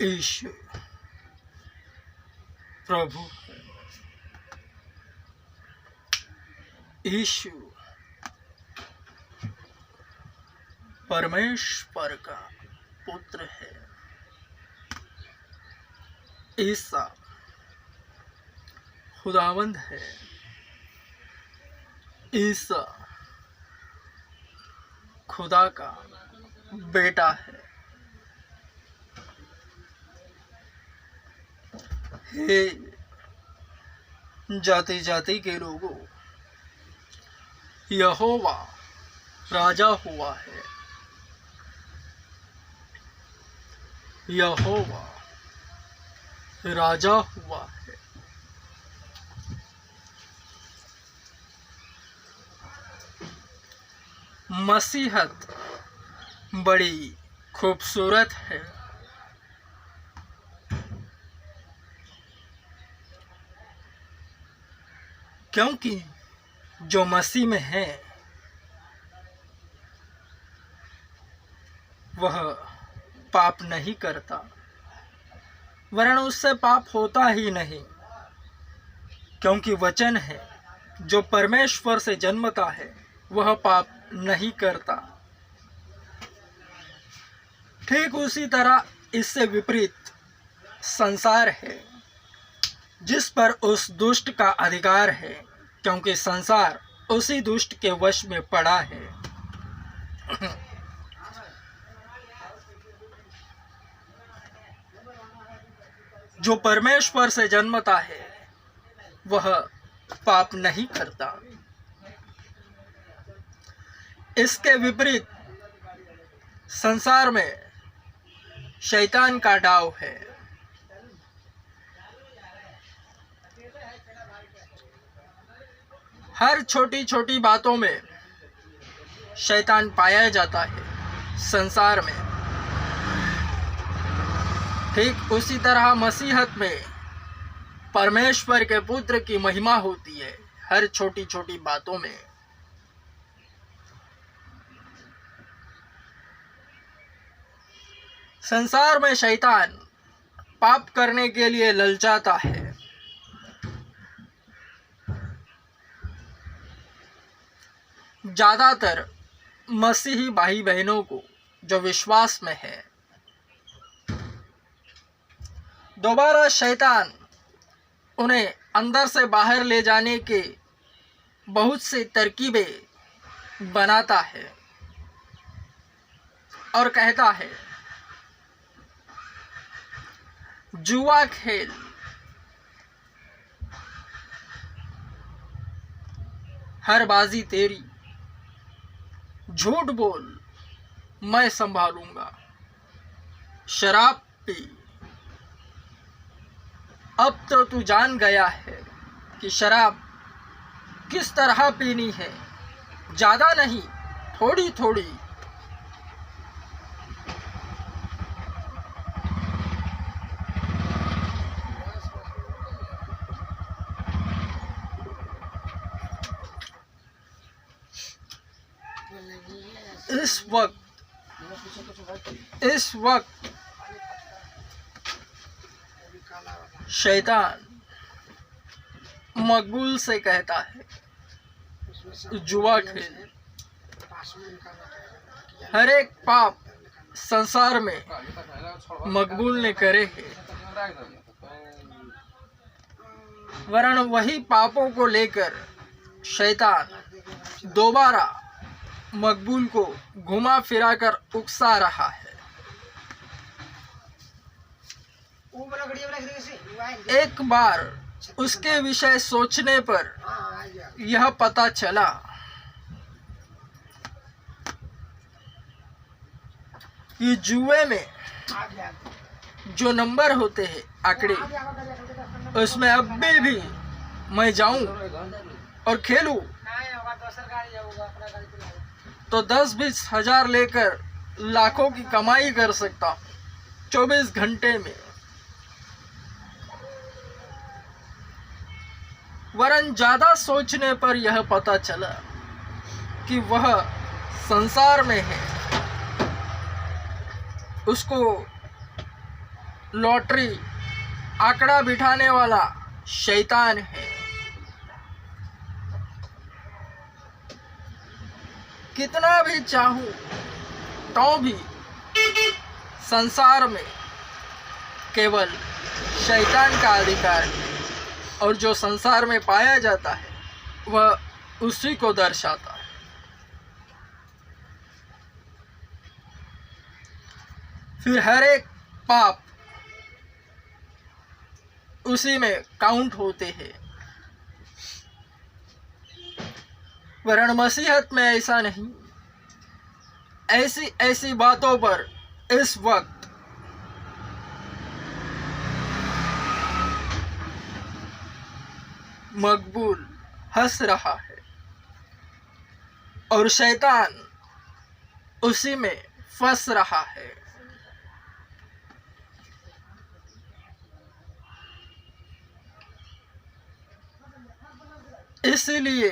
यीशु प्रभु है। यीशु परमेश्वर का पुत्र है। ईसा खुदावंद है। ईसा खुदा का बेटा है। हे जाति जाति के लोगों, यहोवा राजा हुआ है। यहोवा राजा हुआ है। मसीहत बड़ी खूबसूरत है। क्योंकि जो मसीह में है वह पाप नहीं करता, वरन उससे पाप होता ही नहीं, क्योंकि वचन है जो परमेश्वर से जन्मता है वह पाप नहीं करता। ठीक उसी तरह इससे विपरीत संसार है, जिस पर उस दुष्ट का अधिकार है, क्योंकि संसार उसी दुष्ट के वश में पड़ा है। जो परमेश्वर से जन्मता है वह पाप नहीं करता। इसके विपरीत संसार में शैतान का डाव है। हर छोटी छोटी बातों में शैतान पाया जाता है संसार में। ठीक उसी तरह मसीहत में परमेश्वर के पुत्र की महिमा होती है हर छोटी छोटी बातों में। संसार में शैतान पाप करने के लिए ललचाता है। ज़्यादातर मसीही भाई बहनों को जो विश्वास में है, दोबारा शैतान उन्हें अंदर से बाहर ले जाने के बहुत सी तरकीबें बनाता है और कहता है, जुआ खेल, हर बाजी तेरी, झूठ बोल, मैं संभालूंगा, शराब पी। अब तो तू जान गया है कि शराब किस तरह पीनी है, ज़्यादा नहीं, थोड़ी थोड़ी। इस वक्त शैतान मकबूल से कहता है, जुआ खेल। हर एक पाप संसार में मकबूल ने करे हैं, वरन वही पापों को लेकर शैतान दोबारा मकबूल को घुमा फिरा कर उकसा रहा है। एक बार उसके विषय सोचने पर यह पता चला कि जुए में जो नंबर होते हैं, आंकड़े, उसमें अब भी मैं जाऊं और खेलूं तो 10-20 हजार लेकर लाखों की कमाई कर सकता हूं 24 घंटे में। वरन ज्यादा सोचने पर यह पता चला कि वह संसार में है, उसको लॉटरी आंकड़ा बिठाने वाला शैतान है। कितना भी चाहूं तो भी संसार में केवल शैतान का अधिकार है, और जो संसार में पाया जाता है वह उसी को दर्शाता है। फिर हर एक पाप उसी में काउंट होते हैं। वरन मसीहत में ऐसा नहीं। ऐसी ऐसी बातों पर इस वक्त मकबूल हंस रहा है और शैतान उसी में फंस रहा है। इसलिए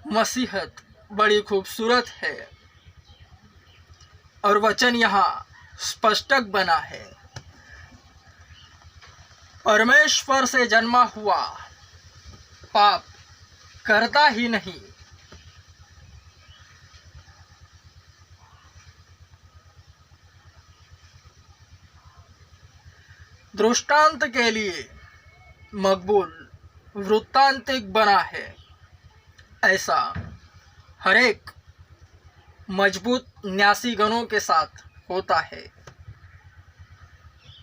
मसीहत बड़ी खूबसूरत है और वचन यहाँ स्पष्टक बना है। परमेश्वर से जन्मा हुआ पाप करता ही नहीं। दृष्टांत के लिए मकबूल वृत्तांतिक बना है। ऐसा हरेक मजबूत न्यासी गणों के साथ होता है,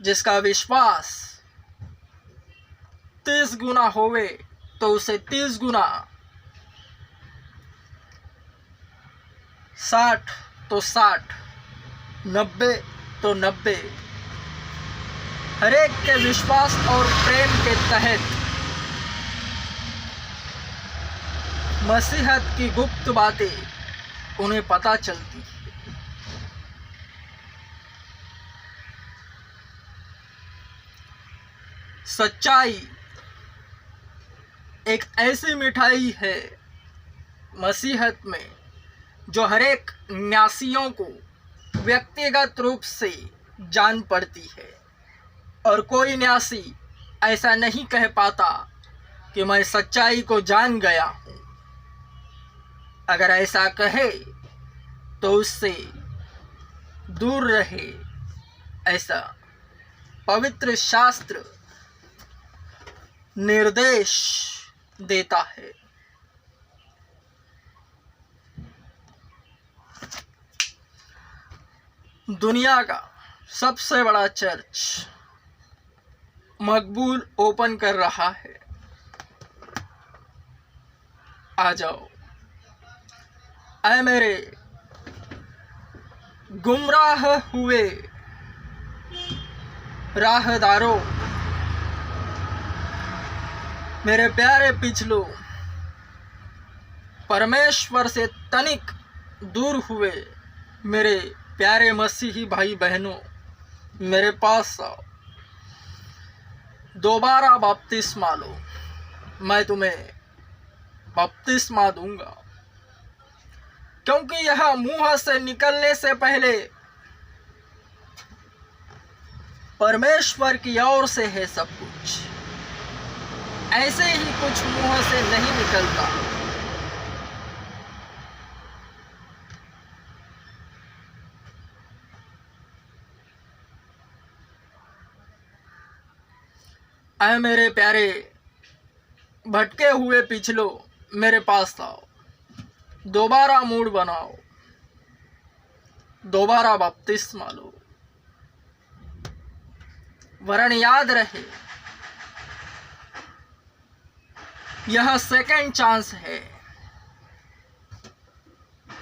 जिसका विश्वास 30 गुना होवे तो उसे 30 गुना, 60 तो 60, 90 तो 90, हरेक के विश्वास और प्रेम के तहत मसीहत की गुप्त बातें उन्हें पता चलती है। सच्चाई एक ऐसी मिठाई है मसीहत में जो हरेक न्यासियों को व्यक्तिगत रूप से जान पड़ती है, और कोई न्यासी ऐसा नहीं कह पाता कि मैं सच्चाई को जान गया हूँ। अगर ऐसा कहे तो उससे दूर रहे, ऐसा पवित्र शास्त्र निर्देश देता है। दुनिया का सबसे बड़ा चर्च मकबूल ओपन कर रहा है। आ जाओ, ऐ मेरे गुमराह हुए राहदारों, मेरे प्यारे पिछलो, परमेश्वर से तनिक दूर हुए मेरे प्यारे मसीही भाई बहनों, मेरे पास आओ, दोबारा बपतिस्मा लो, मैं तुम्हें बपतिस्मा दूंगा। क्योंकि यह मुंह से निकलने से पहले परमेश्वर की ओर से है सब कुछ। ऐसे ही कुछ मुंह से नहीं निकलता। ऐ मेरे प्यारे भटके हुए पिछलो, मेरे पास आओ, दोबारा मूड बनाओ, दोबारा बपतिस्मा लो। वरन याद रहे, यह सेकंड चांस है।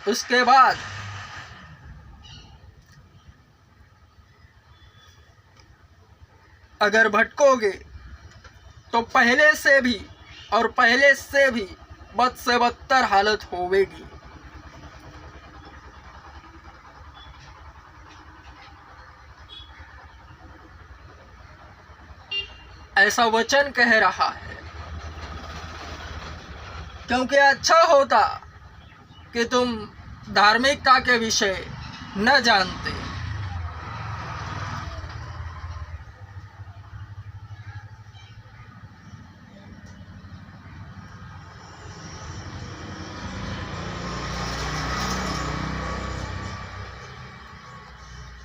उसके बाद अगर भटकोगे तो पहले से भी और पहले से भी बद से बदतर हालत होवेगी। ऐसा वचन कह रहा है। क्योंकि अच्छा होता कि तुम धार्मिकता के विषय न जानते,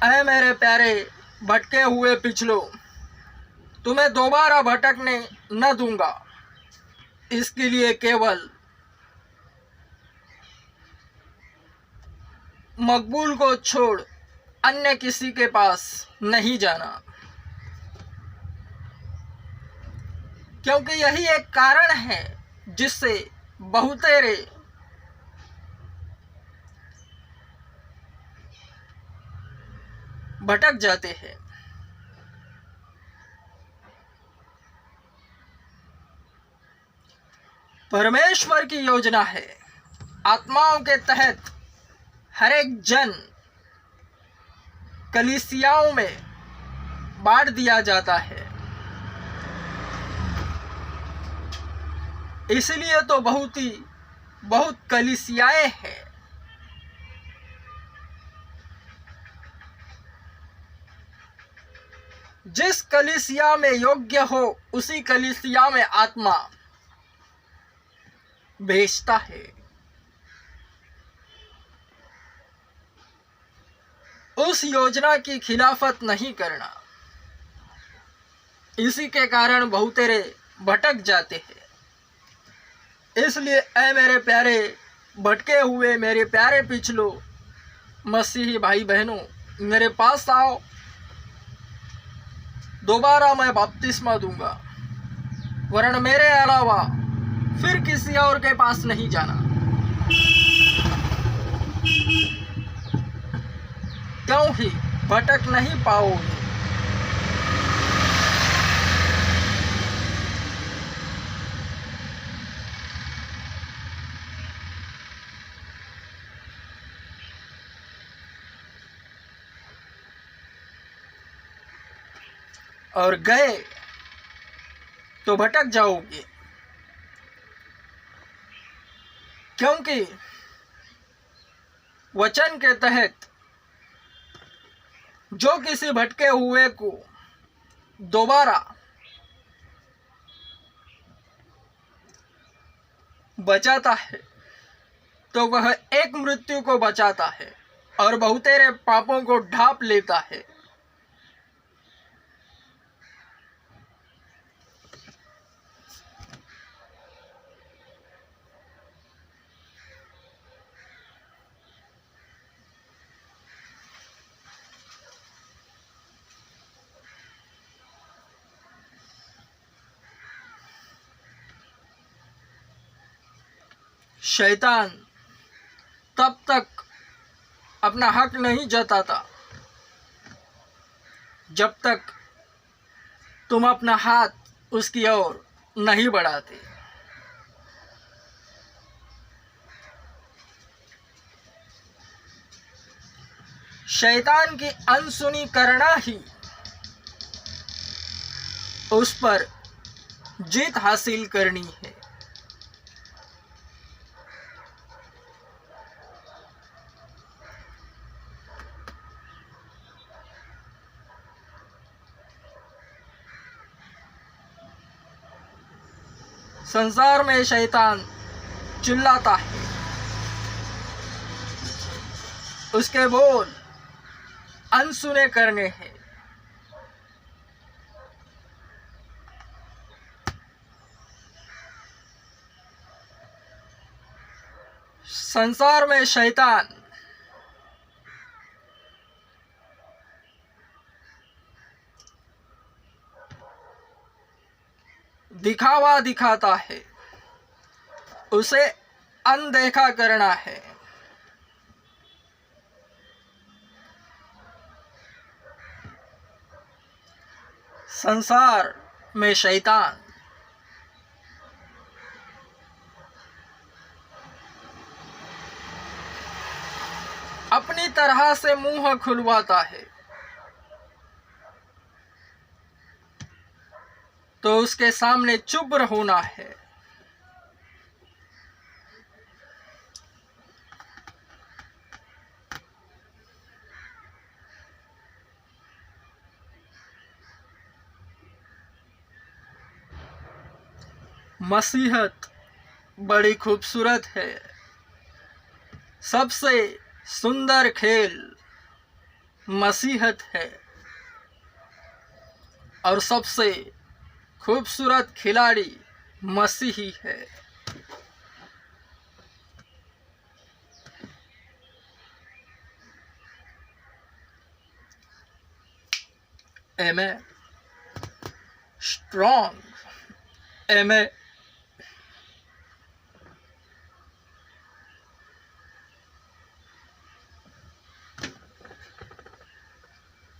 ऐ मेरे प्यारे भटके हुए पिछलो, तुम्हें दोबारा भटकने न दूंगा। इसके लिए केवल मकबूल को छोड़ अन्य किसी के पास नहीं जाना, क्योंकि यही एक कारण है जिससे बहुतेरे भटक जाते हैं। परमेश्वर की योजना है, आत्माओं के तहत हर एक जन कलीसियाओं में बांट दिया जाता है। इसलिए तो बहुत कलीसियाएं हैं। जिस कलीसिया में योग्य हो उसी कलीसिया में आत्मा भेजता है। उस योजना की खिलाफत नहीं करना, इसी के कारण बहुतेरे भटक जाते हैं। इसलिए ऐ मेरे प्यारे भटके हुए, मेरे प्यारे पिछलो मसीही भाई बहनों, मेरे पास आओ, दोबारा मैं बपतिस्मा दूंगा, वरन मेरे अलावा फिर किसी और के पास नहीं जाना, क्यों ही भटक नहीं पाओगे। और गए तो भटक जाओगे, क्योंकि वचन के तहत जो किसी भटके हुए को दोबारा बचाता है तो वह एक मृत्यु को बचाता है और बहुतेरे पापों को ढांप लेता है। शैतान तब तक अपना हक नहीं जताता जब तक तुम अपना हाथ उसकी ओर नहीं बढ़ाते। शैतान की अनसुनी करना ही उस पर जीत हासिल करनी है। संसार में शैतान चिल्लाता है, उसके बोल अनसुने करने हैं। संसार में शैतान दिखावा दिखाता है, उसे अनदेखा करना है। संसार में शैतान अपनी तरह से मुंह खुलवाता है तो उसके सामने चुप होना है। मसीहत बड़ी खूबसूरत है, सबसे सुंदर खेल मसीहत है और सबसे खूबसूरत खिलाड़ी मसीही है। Amen. Strong. Amen.